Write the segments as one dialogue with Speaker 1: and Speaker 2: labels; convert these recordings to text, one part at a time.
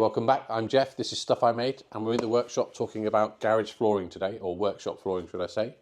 Speaker 1: Welcome back, I'm Jeff, this is Stuff I Made, and we're in the workshop talking about garage flooring today, or workshop flooring should I say.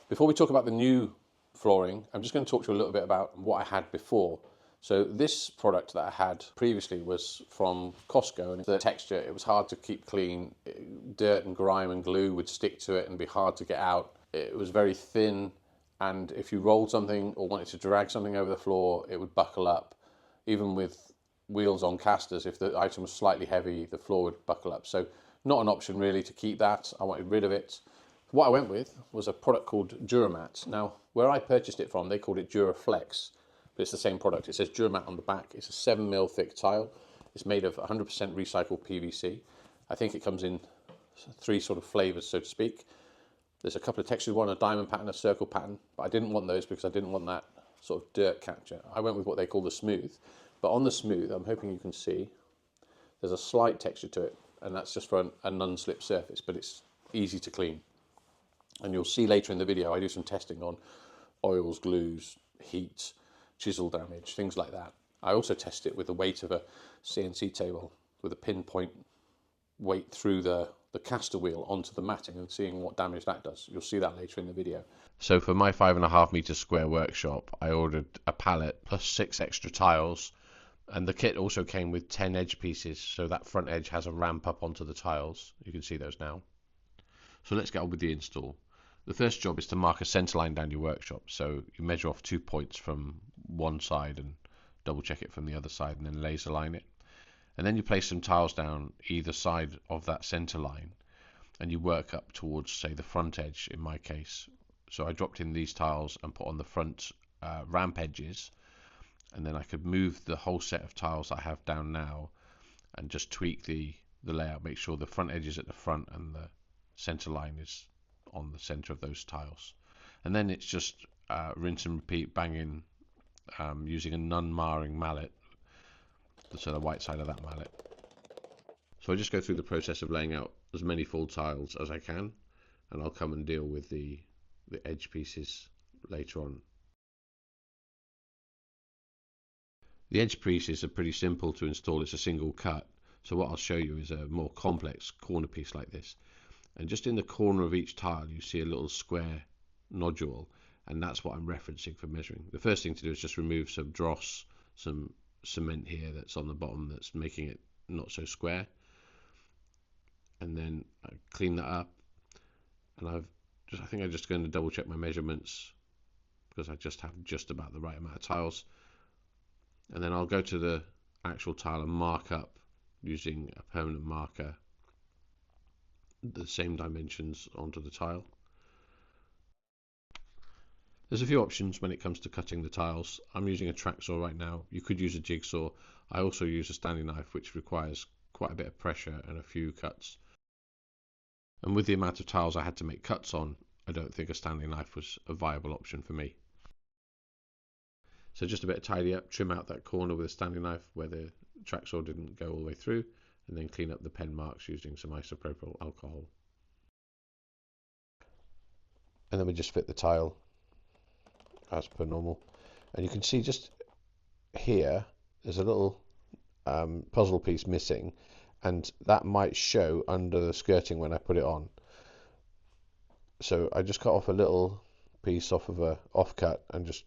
Speaker 1: Before we talk about the new flooring, I'm just going to talk to you a little bit about what I had before. So this product that I had previously was from Costco, and the texture, it was hard to keep clean. Dirt and grime and glue would stick to it and be hard to get out. It was very thin, and if you rolled something or wanted to drag something over the floor, it would buckle up. Even with wheels on casters, if the item was slightly heavy, the floor would buckle up. So not an option really to keep that. I wanted rid of it. What I went with was a product called Duramat. Now, where I purchased it from, they called it Duraflex, but it's the same product. It says Duramat on the back. It's a 7mm thick tile. It's made of 100% recycled PVC. I think it comes in 3 sort of flavors, so to speak. There's a couple of textured ones, a diamond pattern, a circle pattern, but I didn't want those because I didn't want that sort of dirt capture. I went with what they call the smooth. But on the smooth, I'm hoping you can see, there's a slight texture to it, and that's just for a non-slip surface, but it's easy to clean. And you'll see later in the video, I do some testing on oils, glues, heat, chisel damage, things like that. I also test it with the weight of a CNC table with a pinpoint weight through the caster wheel onto the matting and seeing what damage that does. You'll see that later in the video. So for my 5.5 meter square workshop, I ordered a pallet plus 6 extra tiles. And the kit also came with 10 edge pieces, so that front edge has a ramp up onto the tiles. You can see those now. So let's get on with the install. The first job is to mark a centre line down your workshop. So you measure off 2 points from one side and double check it from the other side, and then laser line it. And then you place some tiles down either side of that centre line, and you work up towards, say, the front edge in my case. So I dropped in these tiles and put on the front ramp edges. And then I could move the whole set of tiles I have down now and just tweak the layout, make sure the front edge is at the front and the center line is on the center of those tiles. And then it's just rinse and repeat, banging using a non-marring mallet, so the white side of that mallet. So I just go through the process of laying out as many full tiles as I can, and I'll come and deal with the edge pieces later on. The edge pieces are pretty simple to install. It's a single cut. So what I'll show you is a more complex corner piece like this. And just in the corner of each tile, you see a little square nodule, and that's what I'm referencing for measuring. The first thing to do is just remove some dross, some cement here that's on the bottom that's making it not so square. And then I clean that up. And I think I'm just going to double check my measurements because I just have just about the right amount of tiles. And then I'll go to the actual tile and mark up using a permanent marker the same dimensions onto the tile. There's a few options when it comes to cutting the tiles. I'm using a track saw right now. You could use a jigsaw. I also use a standing knife, which requires quite a bit of pressure and a few cuts. And with the amount of tiles I had to make cuts on, I don't think a standing knife was a viable option for me. So just a bit of tidy up, trim out that corner with a standing knife where the track saw didn't go all the way through, and then clean up the pen marks using some isopropyl alcohol. And then we just fit the tile as per normal. And you can see just here, there's a little puzzle piece missing, and that might show under the skirting when I put it on. So I just cut off a little piece off of a offcut and just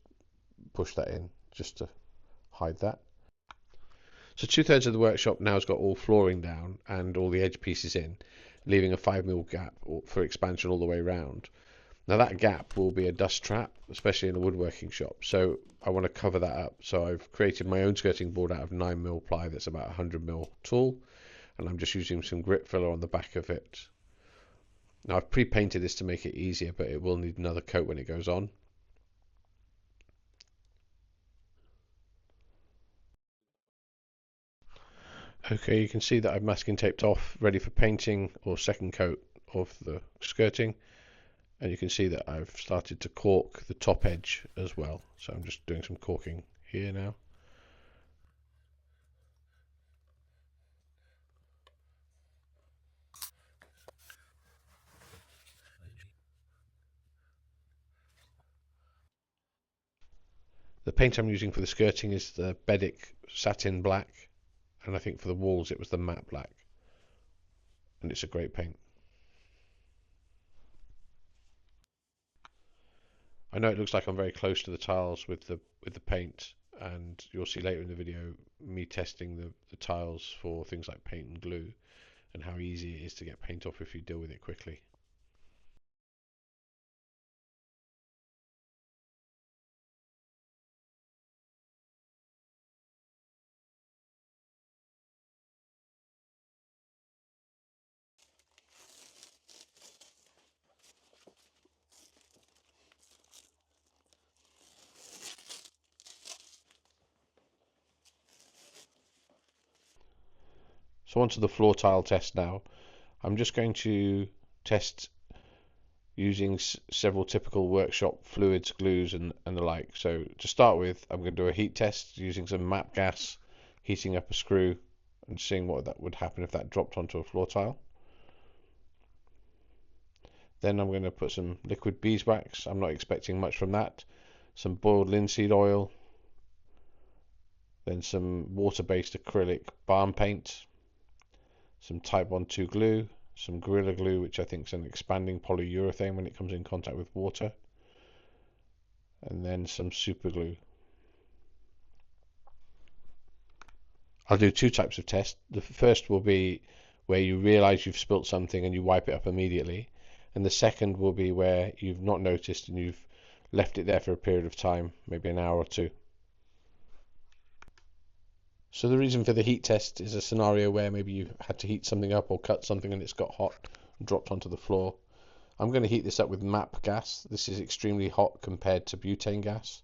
Speaker 1: push that in just to hide that. So 2/3 of the workshop now has got all flooring down and all the edge pieces in, leaving a 5mm gap for expansion all the way around. Now that gap will be a dust trap, especially in a woodworking shop, so I want to cover that up. So I've created my own skirting board out of 9mm ply that's about 100mm tall, and I'm just using some grit filler on the back of it. Now I've pre-painted this to make it easier, but it will need another coat when it goes on. Okay, you can see that I've masking taped off, ready for painting or second coat of the skirting. And you can see that I've started to cork the top edge as well. So I'm just doing some corking here now. The paint I'm using for the skirting is the Bedic Satin Black. and I think for the walls it was the matte black, and it's a great paint. I know it looks like I'm very close to the tiles with the paint, and you'll see later in the video me testing the tiles for things like paint and glue, and how easy it is to get paint off if you deal with it quickly. So onto the floor tile test now. I'm just going to test using several typical workshop fluids, glues and the like. So to start with, I'm going to do a heat test using some MAP gas, heating up a screw and seeing what that would happen if that dropped onto a floor tile. Then I'm going to put some liquid beeswax. I'm not expecting much from that. Some boiled linseed oil. Then some water-based acrylic balm paint. Some Type 1-2 glue. Some Gorilla Glue, which I think is an expanding polyurethane when it comes in contact with water. And then some super glue. I'll do two types of tests. The first will be where you realize you've spilt something and you wipe it up immediately. And the second will be where you've not noticed and you've left it there for a period of time, maybe an hour or two. So the reason for the heat test is a scenario where maybe you've had to heat something up or cut something and it's got hot and dropped onto the floor. I'm going to heat this up with MAP gas. This is extremely hot compared to butane gas.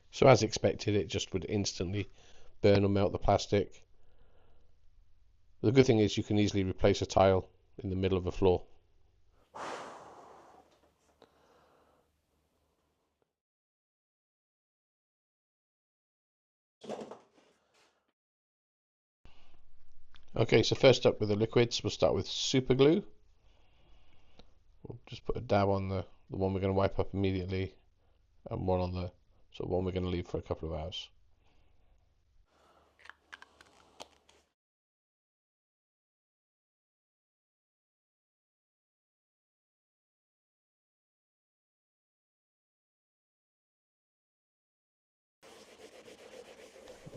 Speaker 1: So as expected, it just would instantly burn or melt the plastic. The good thing is you can easily replace a tile in the middle of a floor. Okay, so first up with the liquids, we'll start with super glue. We'll just put a dab on the one we're going to wipe up immediately, and one on the one we're going to leave for a couple of hours.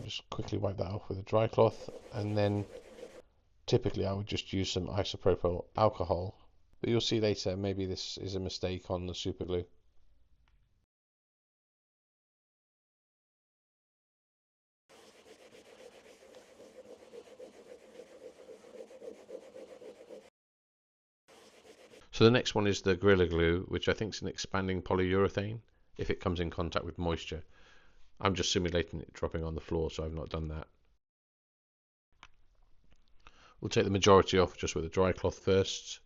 Speaker 1: Just quickly wipe that off with a dry cloth, and then typically I would just use some isopropyl alcohol, but you'll see later maybe this is a mistake on the super glue. So the next one is the Gorilla Glue, which I think is an expanding polyurethane if it comes in contact with moisture. I'm just simulating it dropping on the floor, so I've not done that. We'll take the majority off just with a dry cloth first.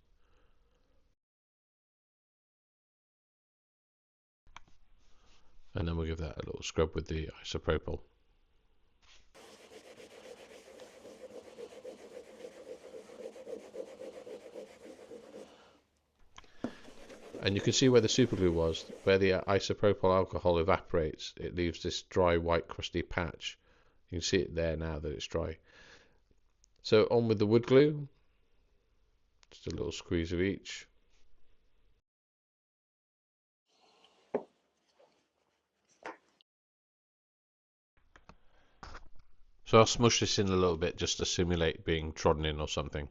Speaker 1: And then we'll give that a little scrub with the isopropyl. And you can see where the superglue was, where the isopropyl alcohol evaporates, it leaves this dry white crusty patch. You can see it there now that it's dry. So on with the wood glue, just a little squeeze of each. So I'll smush this in a little bit just to simulate being trodden in or something.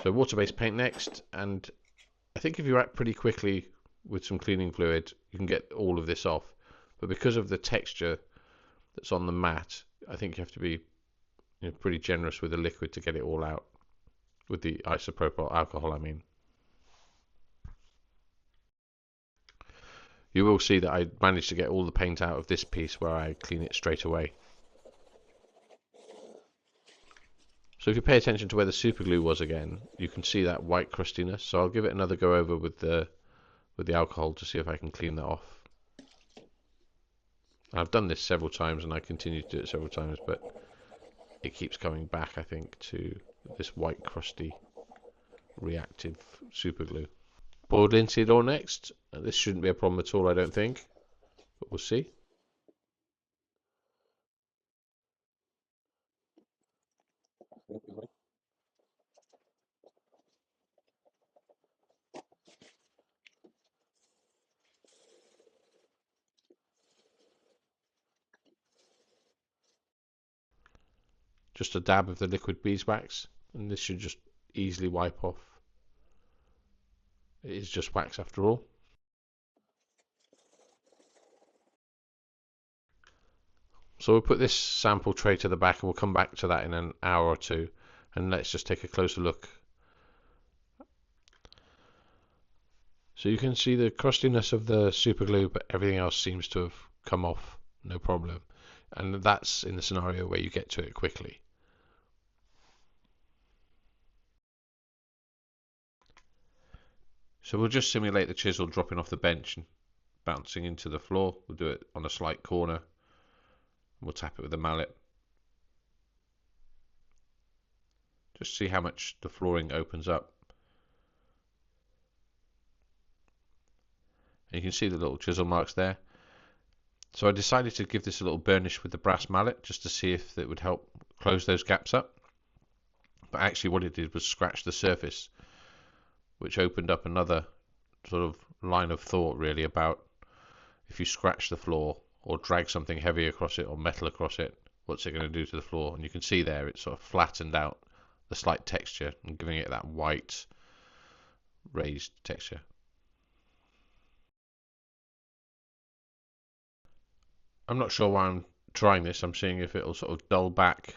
Speaker 1: So water-based paint next, and I think if you act pretty quickly with some cleaning fluid, you can get all of this off. But because of the texture that's on the mat, I think you have to be pretty generous with the liquid to get it all out. With the isopropyl alcohol, I mean. You will see that I managed to get all the paint out of this piece where I clean it straight away. So if you pay attention to where the super glue was again, you can see that white crustiness. So I'll give it another go over with the alcohol to see if I can clean that off. I've done this several times and I continue to do it several times, but it keeps coming back, I think, to this white crusty reactive super glue. Boiled linseed oil next. This shouldn't be a problem at all, I don't think, but we'll see. Just a dab of the liquid beeswax, and this should just easily wipe off. It is just wax after all. So we'll put this sample tray to the back and we'll come back to that in an hour or two, and let's just take a closer look. So you can see the crustiness of the super glue, but everything else seems to have come off no problem, and that's in the scenario where you get to it quickly. So we'll just simulate the chisel dropping off the bench and bouncing into the floor. We'll do it on a slight corner. We'll tap it with a mallet. Just see how much the flooring opens up. And you can see the little chisel marks there. So I decided to give this a little burnish with the brass mallet just to see if it would help close those gaps up. But actually what it did was scratch the surface, which opened up another sort of line of thought really about if you scratch the floor or drag something heavy across it or metal across it, what's it going to do to the floor? And you can see there it sort of flattened out the slight texture and giving it that white raised texture. I'm not sure why I'm trying this. I'm seeing if it'll sort of dull back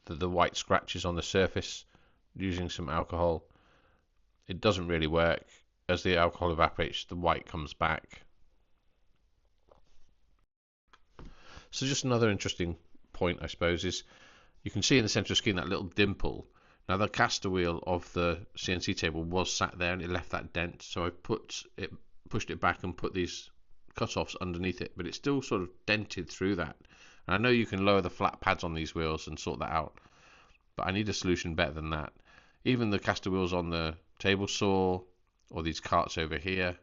Speaker 1: the white scratches on the surface using some alcohol. It doesn't really work. As the alcohol evaporates, the white comes back. So just another interesting point, I suppose, is you can see in the center of the screen that little dimple. Now the caster wheel of the CNC table was sat there and it left that dent, so I pushed it back and put these cut-offs underneath it, but it's still sort of dented through that. And I know you can lower the flat pads on these wheels and sort that out, but I need a solution better than that. Even the caster wheels on the table saw or these carts over here,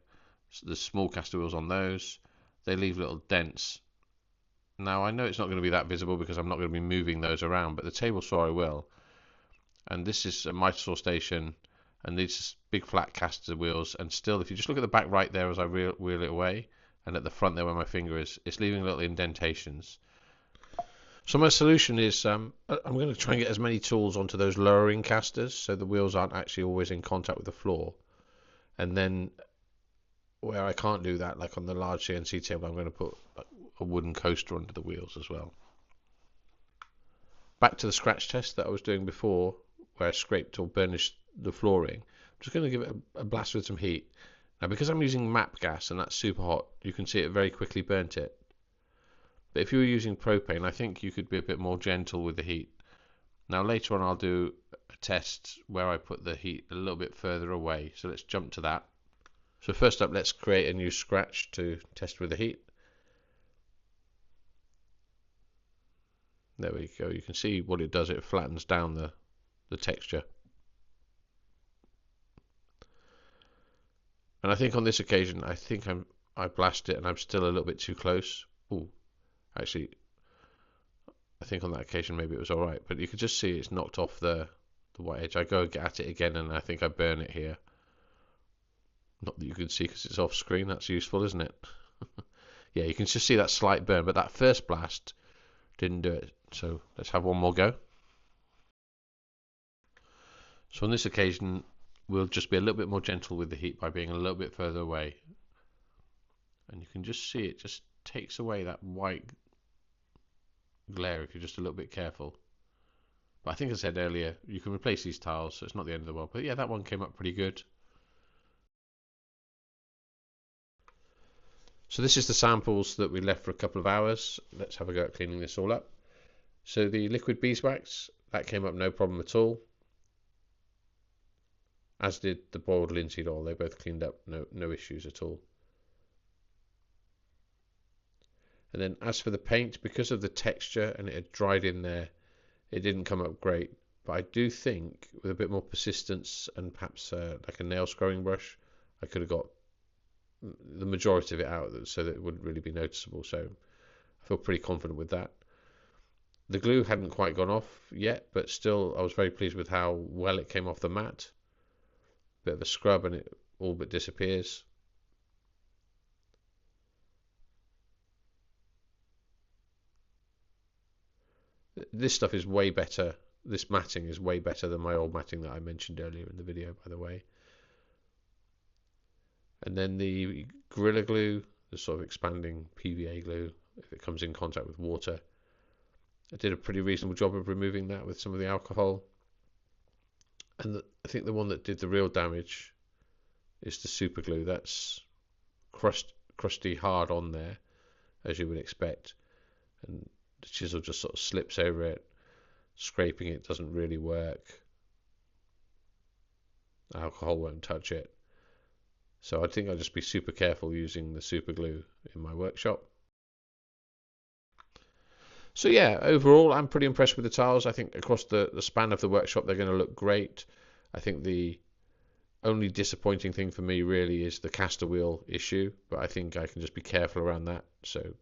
Speaker 1: the small caster wheels on those, they leave little dents. Now I know it's not going to be that visible because I'm not going to be moving those around, but the table saw I will. And this is a miter saw station, and these big flat caster wheels, and still if you just look at the back right there as I wheel it away, and at the front there where my finger is, it's leaving little indentations. So my solution is I'm going to try and get as many tools onto those lowering casters so the wheels aren't actually always in contact with the floor. And then where I can't do that, like on the large CNC table, I'm going to put a wooden coaster under the wheels as well. Back to the scratch test that I was doing before, where I scraped or burnished the flooring. I'm just going to give it a blast with some heat. Now because I'm using MAP gas and that's super hot, you can see it very quickly burnt it. But if you were using propane, I think you could be a bit more gentle with the heat. Now later on I'll do a test where I put the heat a little bit further away. So let's jump to that. So first up, let's create a new scratch to test with the heat. There we go. You can see what it does. It flattens down the texture. And I think on this occasion, I blasted it and I'm still a little bit too close. Ooh, actually, I think on that occasion maybe it was all right, but you could just see it's knocked off the white edge. I go at it again and I think I burn it here. Not that you can see because it's off screen. That's useful, isn't it? Yeah, you can just see that slight burn, but that first blast didn't do it. So let's have one more go. So on this occasion, we'll just be a little bit more gentle with the heat by being a little bit further away. And you can just see it just takes away that white glare if you're just a little bit careful. But I think I said earlier, you can replace these tiles, so it's not the end of the world. But yeah, that one came up pretty good. So this is the samples that we left for a couple of hours. Let's have a go at cleaning this all up. So the liquid beeswax, That came up no problem at all, as did the boiled linseed oil. They both cleaned up, no issues at all. And then as for the paint, because of the texture and it had dried in there, it didn't come up great. But I do think with a bit more persistence and perhaps like a nail scrubbing brush, I could have got the majority of it out so that it wouldn't really be noticeable. So I feel pretty confident with that. The glue hadn't quite gone off yet, but still I was very pleased with how well it came off the mat. Bit of a scrub and it all but disappears. This stuff is way better. This matting is way better than my old matting that I mentioned earlier in the video, by the way. And then the Gorilla Glue, the sort of expanding PVA glue, if it comes in contact with water, I did a pretty reasonable job of removing that with some of the alcohol. And I think the one that did the real damage is the super glue. That's crusty hard on there, as you would expect, and the chisel just sort of slips over it. Scraping it doesn't really work. Alcohol won't touch it. So I think I'll just be super careful using the super glue in my workshop. So yeah, overall I'm pretty impressed with the tiles. I think across the span of the workshop they're going to look great. I think the only disappointing thing for me really is the caster wheel issue, but I think I can just be careful around that. So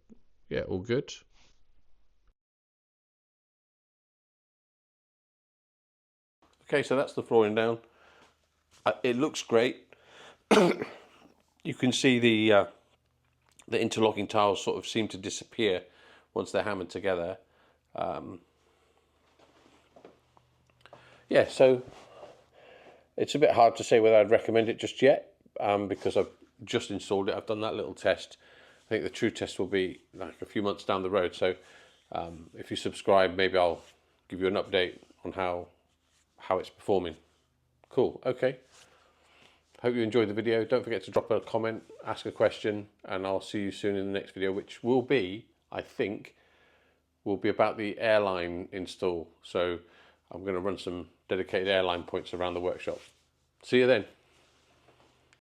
Speaker 1: yeah, all good. Okay, so that's the flooring down. It looks great. You can see the interlocking tiles sort of seem to disappear once they're hammered together. Yeah, so it's a bit hard to say whether I'd recommend it just yet, because I've just installed it. I've done that little test. I think the true test will be like a few months down the road. So if you subscribe, maybe I'll give you an update on how it's performing. Cool, okay. Hope you enjoyed the video. Don't forget to drop a comment, ask a question, and I'll see you soon in the next video, which will be, I think, will be about the airline install. So I'm going to run some dedicated airline points around the workshop. See you then.